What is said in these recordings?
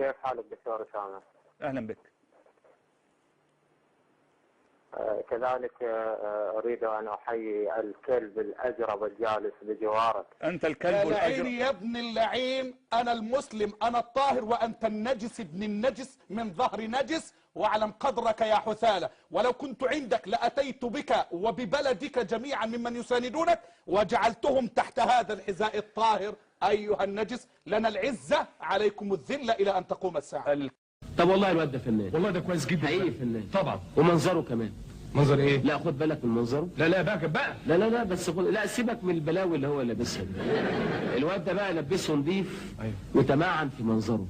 كيف حالك دكتور أسامة؟ أهلا بك. كذلك أريد أن أحيي الكلب الأجرب الجالس بجوارك. أنت الكلب يا الأجرب لعيني يا ابن اللعين، أنا المسلم أنا الطاهر وأنت النجس ابن النجس من ظهر نجس، واعلم قدرك يا حثالة. ولو كنت عندك لأتيت بك وببلدك جميعا ممن يساندونك وجعلتهم تحت هذا الحذاء الطاهر. أيها النجس، لنا العزة عليكم الذلة إلى أن تقوم الساعة. طب والله الواد ده فنان، والله ده كويس جدا، حقيقي فنان طبعا. ومنظره كمان. منظر ايه؟ لا خد بالك من منظره. لا بقى لا بس خد، لا سيبك من البلاوي اللي هو لابسها دي. الواد ده بقى لبسه نضيف. أيوه. وتمعن في منظره.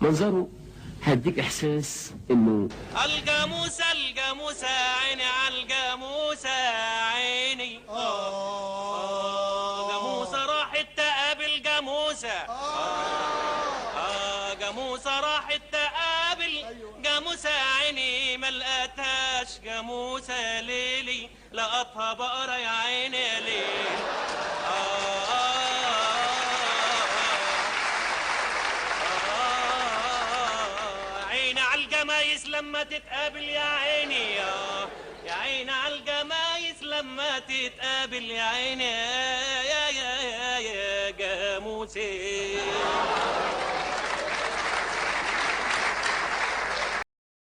منظره هيديك احساس انه الجاموسة الجاموسة عيني على الجاموسة عيني. جاموسة راحت تقابل جاموسة. جاموسة راحت تقابل جاموسة عيني ما لقتهاش جاموسة ليلي لقطها بقرة يا عيني يا ليلي. عيني على الجمايس لما تتقابل يا عيني يا عيني على الجمايس لما تتقابل يا عيني يا جاموسة.